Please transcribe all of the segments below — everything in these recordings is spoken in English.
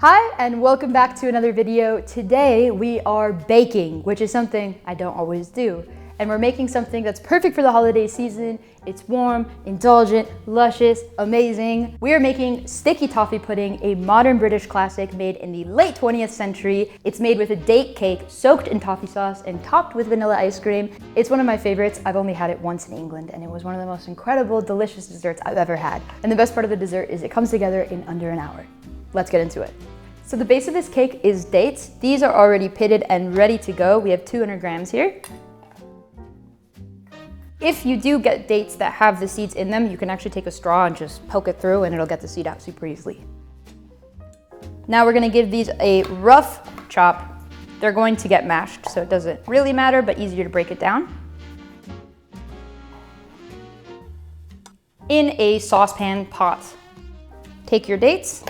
Hi, and welcome back to another video. Today we are baking, which is something I don't always do. And we're making something that's perfect for the holiday season. It's warm, indulgent, luscious, amazing. We are making sticky toffee pudding, a modern British classic made in the late 20th century. It's made with a date cake soaked in toffee sauce and topped with vanilla ice cream. It's one of my favorites. I've only had it once in England, and it was one of the most incredible, delicious desserts I've ever had. And the best part of the dessert is it comes together in under an hour. Let's get into it. So the base of this cake is dates. These are already pitted and ready to go. We have 200 grams here. If you do get dates that have the seeds in them, you can actually take a straw and just poke it through and it'll get the seed out super easily. Now we're gonna give these a rough chop. They're going to get mashed, so it doesn't really matter, but easier to break it down. In a saucepan pot, take your dates.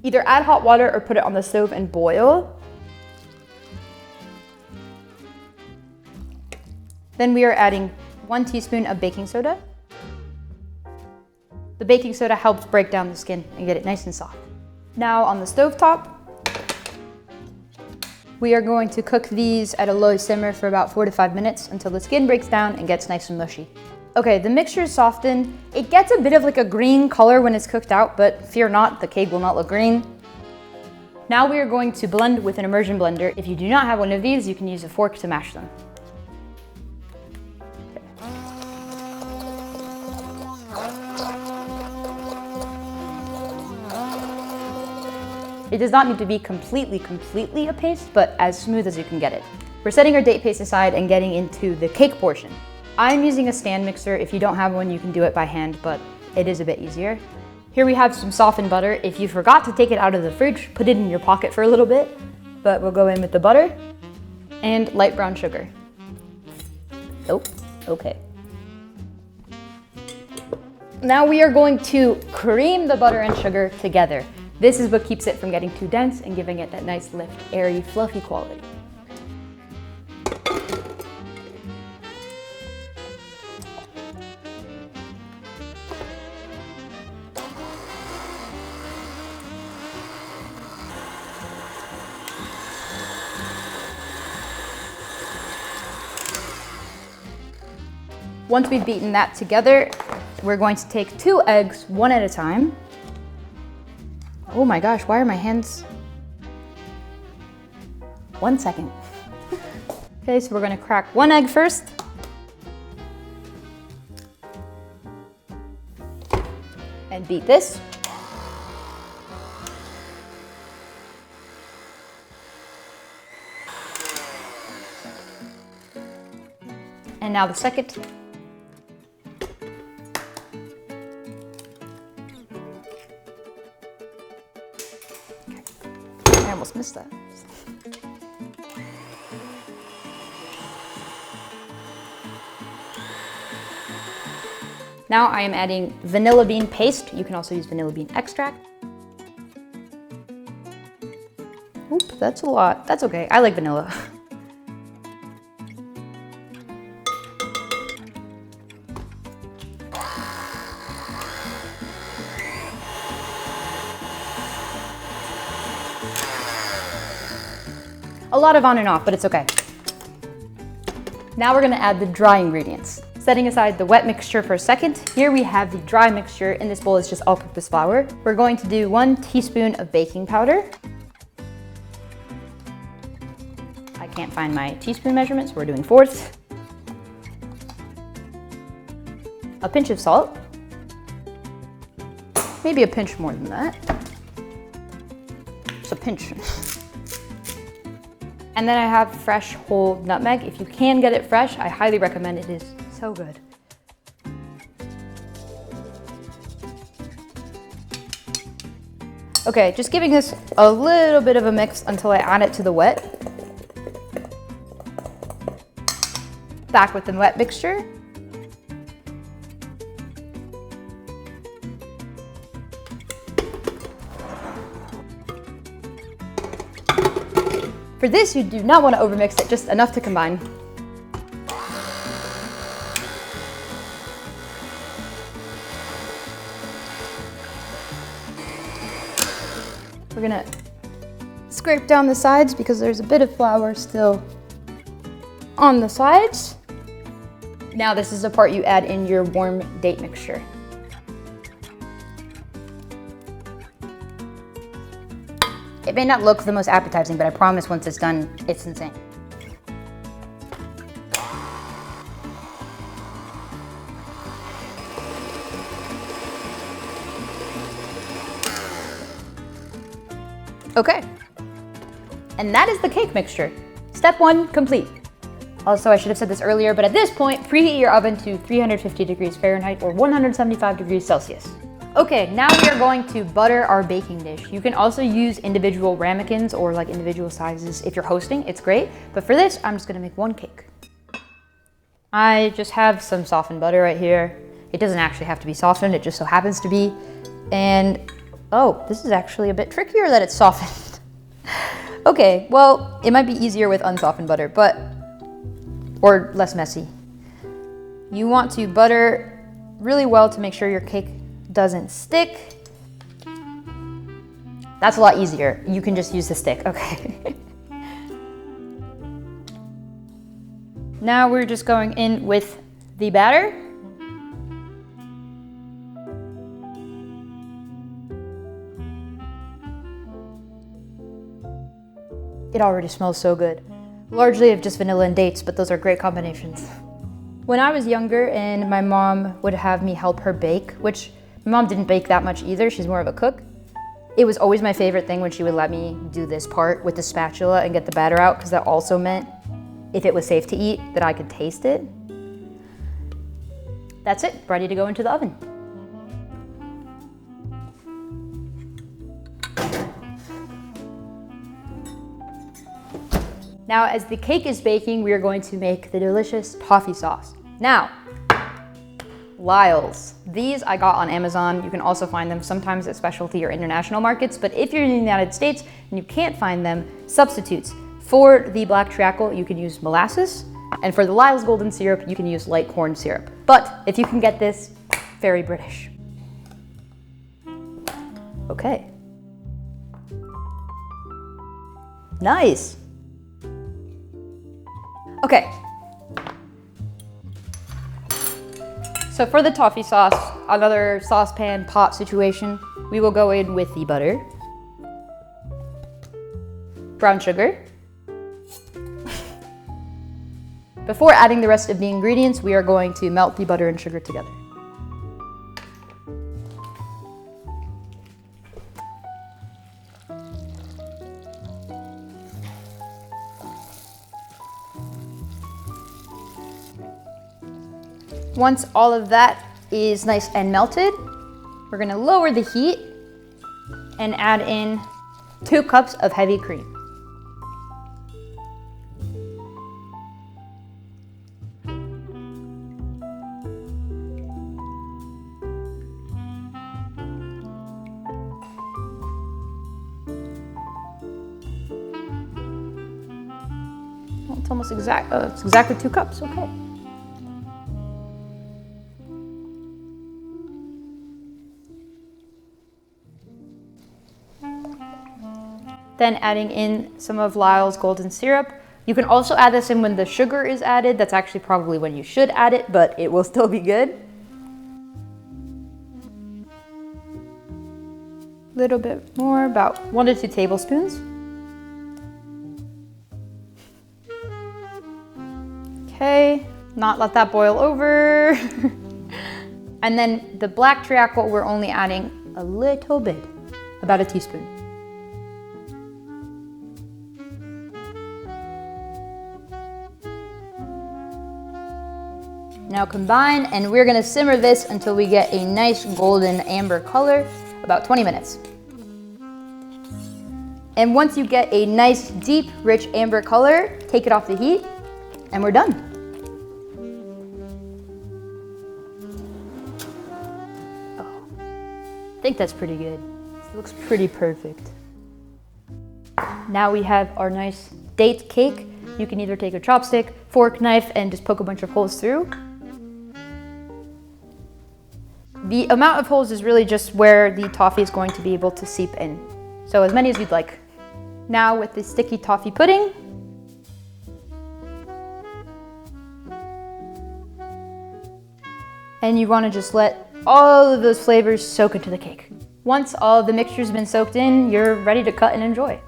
Either add hot water or put it on the stove and boil. Then we are adding 1 teaspoon of baking soda. The baking soda helps break down the skin and get it nice and soft. Now on the stove top, we are going to cook these at a low simmer for about 4 to 5 minutes until the skin breaks down and gets nice and mushy. Okay, the mixture is softened. It gets a bit of like a green color when it's cooked out, but fear not, the cake will not look green. Now we are going to blend with an immersion blender. If you do not have one of these, you can use a fork to mash them. It does not need to be completely a paste, but as smooth as you can get it. We're setting our date paste aside and getting into the cake portion. I'm using a stand mixer. If you don't have one, you can do it by hand, but it is a bit easier. Here we have some softened butter. If you forgot to take it out of the fridge, put it in your pocket for a little bit, but we'll go in with the butter and light brown sugar. Oh, okay. Now we are going to cream the butter and sugar together. This is what keeps it from getting too dense and giving it that nice lift, airy, fluffy quality. Once we've beaten that together, we're going to take 2 eggs, one at a time. Oh my gosh, why are my hands? 1 second. Okay, so we're gonna crack 1 egg first. And beat this. And now the second. I almost missed that. Now I am adding vanilla bean paste. You can also use vanilla bean extract. Oop, that's a lot. That's okay. I like vanilla. A lot of on and off, but it's okay. Now we're gonna add the dry ingredients. Setting aside the wet mixture for a second, here we have the dry mixture. In this bowl, it's just all-purpose flour. We're going to do 1 teaspoon of baking powder. I can't find my teaspoon measurement, so we're doing 1/4. A pinch of salt. Maybe a pinch more than that. Just a pinch. And then I have fresh whole nutmeg. If you can get it fresh, I highly recommend it. It is so good. Okay, just giving this a little bit of a mix until I add it to the wet. Back with the wet mixture. For this, you do not want to overmix it, just enough to combine. We're gonna scrape down the sides because there's a bit of flour still on the sides. Now this is the part you add in your warm date mixture. It may not look the most appetizing, but I promise once it's done, it's insane. Okay, and that is the cake mixture. Step 1 complete. Also, I should have said this earlier, but at this point, preheat your oven to 350 degrees Fahrenheit or 175 degrees Celsius. Okay, now we are going to butter our baking dish. You can also use individual ramekins or like individual sizes. If you're hosting, it's great. But for this, I'm just gonna make one cake. I just have some softened butter right here. It doesn't actually have to be softened, it just so happens to be. And, oh, this is actually a bit trickier that it's softened. Okay, well, it might be easier with unsoftened butter, or less messy. You want to butter really well to make sure your cake doesn't stick. That's a lot easier. You can just use the stick, okay. Now we're just going in with the batter. It already smells so good. Largely of just vanilla and dates, but those are great combinations. When I was younger and my mom would have me help her bake, which my mom didn't bake that much either, she's more of a cook. It was always my favorite thing when she would let me do this part with the spatula and get the batter out, because that also meant if it was safe to eat, that I could taste it. That's it, ready to go into the oven. Now, as the cake is baking, we are going to make the delicious toffee sauce. Now, Lyle's. These I got on Amazon. You can also find them sometimes at specialty or international markets, but if you're in the United States and you can't find them, substitutes. For the black treacle, you can use molasses, and for the Lyle's golden syrup, you can use light corn syrup. But if you can get this, very British. Okay. Nice. Okay. So for the toffee sauce, another saucepan pot situation, we will go in with the butter, brown sugar. Before adding the rest of the ingredients, we are going to melt the butter and sugar together. Once all of that is nice and melted, we're gonna lower the heat and add in 2 cups of heavy cream. Well, it's almost it's exactly 2 cups, okay. Then adding in some of Lyle's golden syrup. You can also add this in when the sugar is added. That's actually probably when you should add it, but it will still be good. A little bit more, about 1 to 2 tablespoons. Okay, not let that boil over. And then the black treacle, we're only adding a little bit, about a teaspoon. Now combine, and we're gonna simmer this until we get a nice golden amber color, about 20 minutes. And once you get a nice, deep, rich amber color, take it off the heat, and we're done. Oh, I think that's pretty good. This looks pretty perfect. Now we have our nice date cake. You can either take a chopstick, fork, knife, and just poke a bunch of holes through. The amount of holes is really just where the toffee is going to be able to seep in. So as many as you'd like. Now with the sticky toffee pudding, and you want to just let all of those flavors soak into the cake. Once all of the mixture's been soaked in, you're ready to cut and enjoy.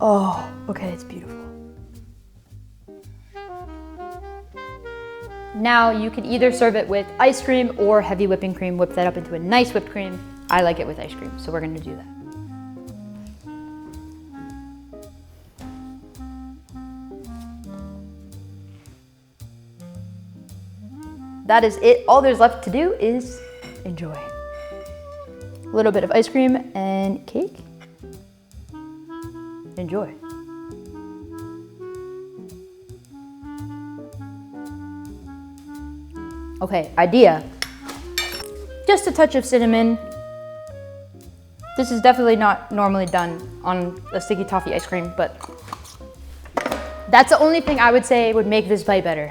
Oh, okay, it's beautiful. Now you can either serve it with ice cream or heavy whipping cream, whip that up into a nice whipped cream. I like it with ice cream, so we're gonna do that. That is it. All there's left to do is enjoy. A little bit of ice cream and cake. Enjoy. Okay, idea. Just a touch of cinnamon. This is definitely not normally done on a sticky toffee ice cream, but that's the only thing I would say would make this bite better.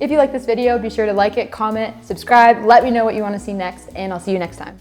If you like this video, be sure to like it, comment, subscribe, let me know what you want to see next, and I'll see you next time.